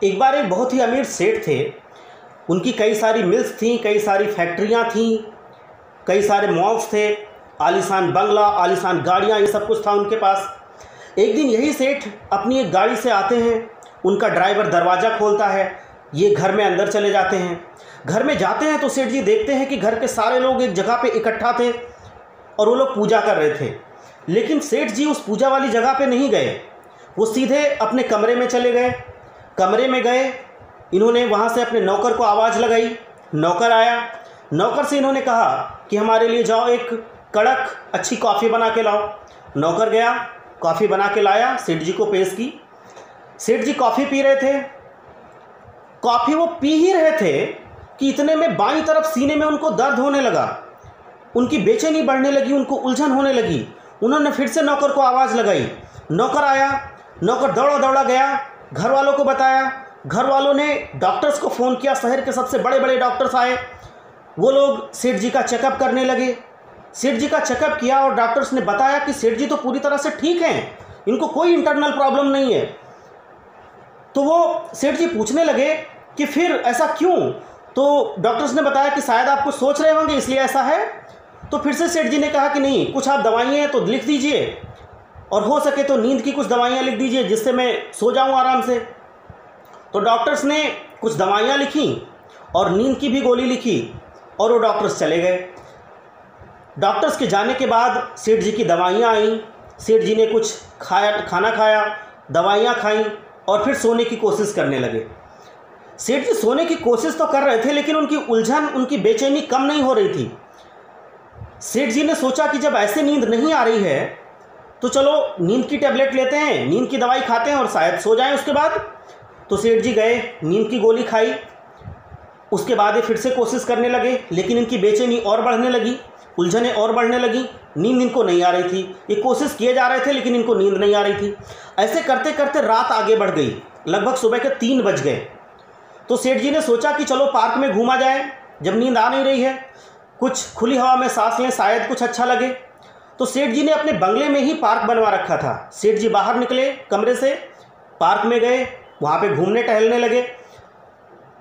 एक बार एक बहुत ही अमीर सेठ थे। उनकी कई सारी मिल्स थीं, कई सारी फैक्ट्रियां थीं, कई सारे मॉल्स थे, आलीशान बंगला, आलीशान गाड़ियां, ये सब कुछ था उनके पास। एक दिन यही सेठ अपनी एक गाड़ी से आते हैं, उनका ड्राइवर दरवाज़ा खोलता है, ये घर में अंदर चले जाते हैं। घर में जाते हैं तो सेठ जी देखते हैं कि घर के सारे लोग एक जगह पे इकट्ठा थे और वो लोग पूजा कर रहे थे। लेकिन सेठ जी उस पूजा वाली जगह पे नहीं गए, वो सीधे अपने कमरे में चले गए। कमरे में गए, इन्होंने वहाँ से अपने नौकर को आवाज़ लगाई, नौकर आया। नौकर से इन्होंने कहा कि हमारे लिए जाओ एक कड़क अच्छी कॉफ़ी बना के लाओ। नौकर गया, कॉफ़ी बना के लाया, सेठ जी को पेश की। सेठ जी कॉफ़ी पी रहे थे। कॉफ़ी वो पी ही रहे थे कि इतने में बाईं तरफ सीने में उनको दर्द होने लगा, उनकी बेचैनी बढ़ने लगी, उनको उलझन होने लगी। उन्होंने फिर से नौकर को आवाज़ लगाई, नौकर आया। नौकर दौड़ा दौड़ा गया, घर वालों को बताया। घर वालों ने डॉक्टर्स को फ़ोन किया, शहर के सबसे बड़े बड़े डॉक्टर्स आए। वो लोग सेठ जी का चेकअप करने लगे। सेठ जी का चेकअप किया और डॉक्टर्स ने बताया कि सेठ जी तो पूरी तरह से ठीक हैं, इनको कोई इंटरनल प्रॉब्लम नहीं है। तो वो सेठ जी पूछने लगे कि फिर ऐसा क्यों? तो डॉक्टर्स ने बताया कि शायद आप कुछ सोच रहे होंगे इसलिए ऐसा है। तो फिर से सेठ जी ने कहा कि नहीं, कुछ आप दवाइयाँ तो लिख दीजिए और हो सके तो नींद की कुछ दवाइयाँ लिख दीजिए जिससे मैं सो जाऊँ आराम से। तो डॉक्टर्स ने कुछ दवाइयाँ लिखी और नींद की भी गोली लिखी और वो डॉक्टर्स चले गए। डॉक्टर्स के जाने के बाद सेठ जी की दवाइयाँ आईं। सेठ जी ने कुछ खाना खाया, दवाइयाँ खाईं और फिर सोने की कोशिश करने लगे। सेठ जी सोने की कोशिश तो कर रहे थे लेकिन उनकी उलझन, उनकी बेचैनी कम नहीं हो रही थी। सेठ जी ने सोचा कि जब ऐसे नींद नहीं आ रही है तो चलो नींद की टेबलेट लेते हैं, नींद की दवाई खाते हैं और शायद सो जाएं उसके बाद। तो सेठ जी गए, नींद की गोली खाई। उसके बाद ये फिर से कोशिश करने लगे लेकिन इनकी बेचैनी और बढ़ने लगी, उलझनें और बढ़ने लगी, नींद इनको नहीं आ रही थी। ये कोशिश किए जा रहे थे लेकिन इनको नींद नहीं आ रही थी। ऐसे करते करते रात आगे बढ़ गई, लगभग सुबह के 3 बज गए। तो सेठ जी ने सोचा कि चलो पार्क में घूमा जाए, जब नींद आ नहीं रही है, कुछ खुली हवा में सांस लें, शायद कुछ अच्छा लगे। तो सेठ जी ने अपने बंगले में ही पार्क बनवा रखा था। सेठ जी बाहर निकले कमरे से, पार्क में गए, वहाँ पे घूमने टहलने लगे।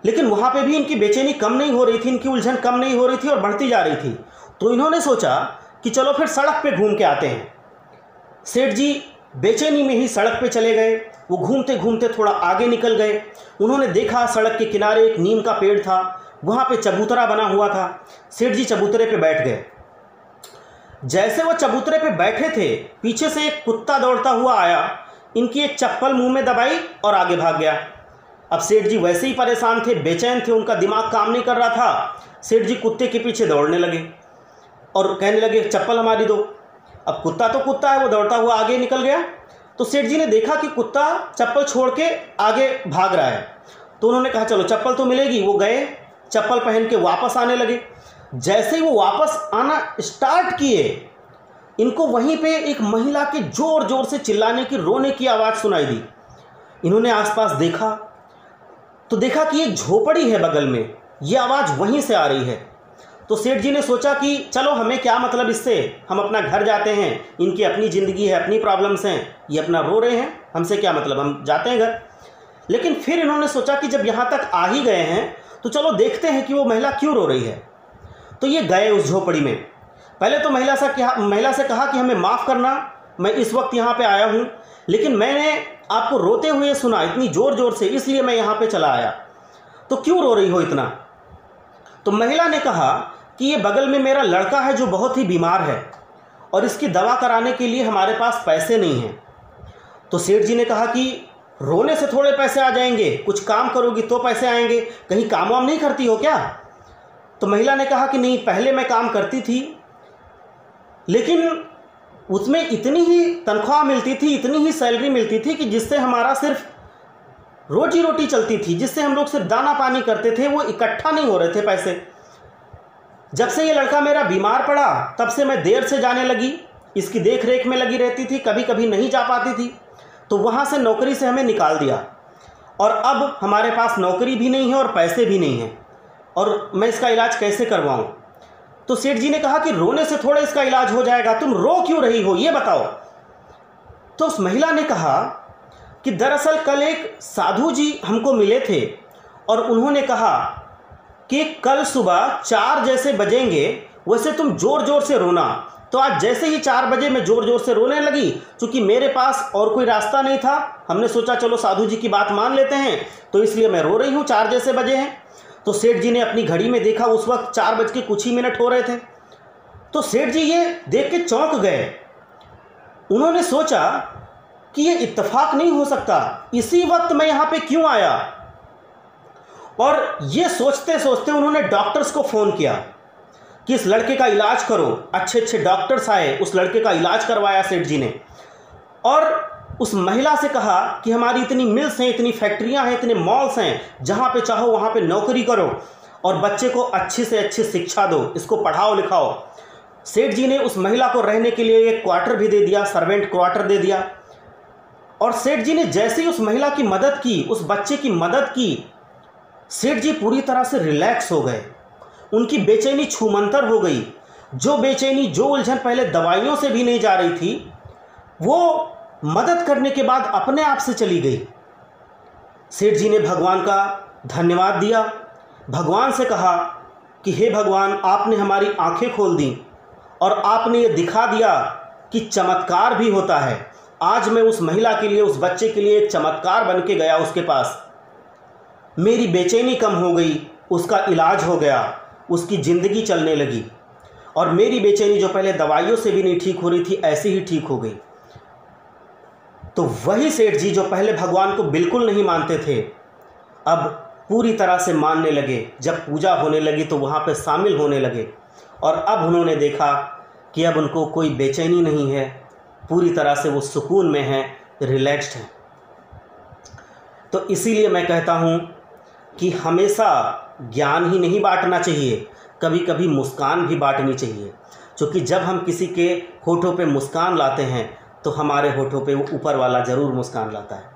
लेकिन वहाँ पे भी इनकी बेचैनी कम नहीं हो रही थी, इनकी उलझन कम नहीं हो रही थी और बढ़ती जा रही थी। तो इन्होंने सोचा कि चलो फिर सड़क पे घूम के आते हैं। सेठ जी बेचैनी में ही सड़क पे चले गए। वो घूमते घूमते थोड़ा आगे निकल गए। उन्होंने देखा सड़क के किनारे एक नीम का पेड़ था, वहाँ पे चबूतरा बना हुआ था। सेठ जी चबूतरे पे बैठ गए। जैसे वो चबूतरे पे बैठे थे, पीछे से एक कुत्ता दौड़ता हुआ आया, इनकी एक चप्पल मुंह में दबाई और आगे भाग गया। अब सेठ जी वैसे ही परेशान थे, बेचैन थे, उनका दिमाग काम नहीं कर रहा था। सेठ जी कुत्ते के पीछे दौड़ने लगे और कहने लगे चप्पल हमारी दो। अब कुत्ता तो कुत्ता है, वो दौड़ता हुआ आगे निकल गया। तो सेठ जी ने देखा कि कुत्ता चप्पल छोड़ के आगे भाग रहा है। तो उन्होंने कहा चलो चप्पल तो मिलेगी। वो गए, चप्पल पहन के वापस आने लगे। जैसे ही वो वापस आना स्टार्ट किए, इनको वहीं पे एक महिला के जोर जोर से चिल्लाने की, रोने की आवाज़ सुनाई दी। इन्होंने आसपास देखा तो देखा कि एक झोपड़ी है बगल में, ये आवाज़ वहीं से आ रही है। तो सेठ जी ने सोचा कि चलो हमें क्या मतलब इससे, हम अपना घर जाते हैं, इनकी अपनी ज़िंदगी है, अपनी प्रॉब्लम्स हैं, ये अपना रो रहे हैं, हमसे क्या मतलब, हम जाते हैं घर। लेकिन फिर इन्होंने सोचा कि जब यहाँ तक आ ही गए हैं तो चलो देखते हैं कि वो महिला क्यों रो रही है। तो ये गए उस झोपड़ी में। पहले तो महिला से कहा कि हमें माफ़ करना, मैं इस वक्त यहाँ पे आया हूँ, लेकिन मैंने आपको रोते हुए सुना इतनी ज़ोर ज़ोर से, इसलिए मैं यहाँ पे चला आया। तो क्यों रो रही हो इतना? तो महिला ने कहा कि ये बगल में मेरा लड़का है जो बहुत ही बीमार है और इसकी दवा कराने के लिए हमारे पास पैसे नहीं हैं। तो सेठ जी ने कहा कि रोने से थोड़े पैसे आ जाएंगे, कुछ काम करोगी तो पैसे आएंगे, कहीं काम वाम नहीं करती हो क्या? तो महिला ने कहा कि नहीं, पहले मैं काम करती थी लेकिन उसमें इतनी ही तनख्वाह मिलती थी, इतनी ही सैलरी मिलती थी कि जिससे हमारा सिर्फ रोजी रोटी चलती थी, जिससे हम लोग सिर्फ दाना पानी करते थे, वो इकट्ठा नहीं हो रहे थे पैसे। जब से ये लड़का मेरा बीमार पड़ा तब से मैं देर से जाने लगी, इसकी देख रेख में लगी रहती थी, कभी कभी नहीं जा पाती थी। तो वहाँ से नौकरी से हमें निकाल दिया और अब हमारे पास नौकरी भी नहीं है और पैसे भी नहीं हैं, और मैं इसका इलाज कैसे करवाऊँ? तो सेठ जी ने कहा कि रोने से थोड़ा इसका इलाज हो जाएगा, तुम रो क्यों रही हो ये बताओ। तो उस महिला ने कहा कि दरअसल कल एक साधु जी हमको मिले थे और उन्होंने कहा कि कल सुबह 4 जैसे बजेंगे वैसे तुम ज़ोर ज़ोर से रोना। तो आज जैसे ही 4 बजे मैं ज़ोर ज़ोर से रोने लगी, क्योंकि मेरे पास और कोई रास्ता नहीं था, हमने सोचा चलो साधु जी की बात मान लेते हैं, तो इसलिए मैं रो रही हूँ, 4 जैसे बजे हैं। तो सेठ जी ने अपनी घड़ी में देखा, उस वक्त 4 बज के कुछ ही मिनट हो रहे थे। तो सेठ जी ये देख के चौंक गए। उन्होंने सोचा कि ये इत्तेफाक नहीं हो सकता, इसी वक्त मैं यहाँ पे क्यों आया। और ये सोचते सोचते उन्होंने डॉक्टर्स को फ़ोन किया कि इस लड़के का इलाज करो। अच्छे अच्छे डॉक्टर्स आए, उस लड़के का इलाज करवाया सेठ जी ने। और उस महिला से कहा कि हमारी इतनी मिल्स हैं, इतनी फैक्ट्रियां हैं, इतने मॉल्स हैं, जहाँ पे चाहो वहाँ पे नौकरी करो और बच्चे को अच्छी से अच्छी शिक्षा दो, इसको पढ़ाओ लिखाओ। सेठ जी ने उस महिला को रहने के लिए एक क्वार्टर भी दे दिया, सर्वेंट क्वार्टर दे दिया। और सेठ जी ने जैसे ही उस महिला की मदद की, उस बच्चे की मदद की, सेठ जी पूरी तरह से रिलैक्स हो गए। उनकी बेचैनी छूमंतर हो गई। जो बेचैनी, जो उलझन पहले दवाइयों से भी नहीं जा रही थी, वो मदद करने के बाद अपने आप से चली गई। सेठ जी ने भगवान का धन्यवाद दिया, भगवान से कहा कि हे भगवान, आपने हमारी आंखें खोल दी और आपने ये दिखा दिया कि चमत्कार भी होता है। आज मैं उस महिला के लिए, उस बच्चे के लिए एक चमत्कार बन के गया उसके पास। मेरी बेचैनी कम हो गई, उसका इलाज हो गया, उसकी ज़िंदगी चलने लगी और मेरी बेचैनी जो पहले दवाइयों से भी नहीं ठीक हो रही थी, ऐसे ही ठीक हो गई। तो वही सेठ जी जो पहले भगवान को बिल्कुल नहीं मानते थे, अब पूरी तरह से मानने लगे। जब पूजा होने लगी तो वहाँ पे शामिल होने लगे और अब उन्होंने देखा कि अब उनको कोई बेचैनी नहीं है, पूरी तरह से वो सुकून में हैं, रिलैक्स्ड हैं। तो इसीलिए मैं कहता हूँ कि हमेशा ज्ञान ही नहीं बांटना चाहिए, कभी कभी मुस्कान भी बांटनी चाहिए। क्योंकि जब हम किसी के होठों पे मुस्कान लाते हैं तो हमारे होठों पे वो ऊपर वाला ज़रूर मुस्कान लाता है।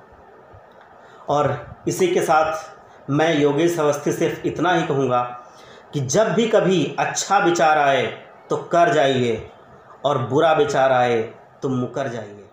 और इसी के साथ मैं योगेश अवस्थी सिर्फ इतना ही कहूँगा कि जब भी कभी अच्छा विचार आए तो कर जाइए और बुरा विचार आए तो मुकर जाइए।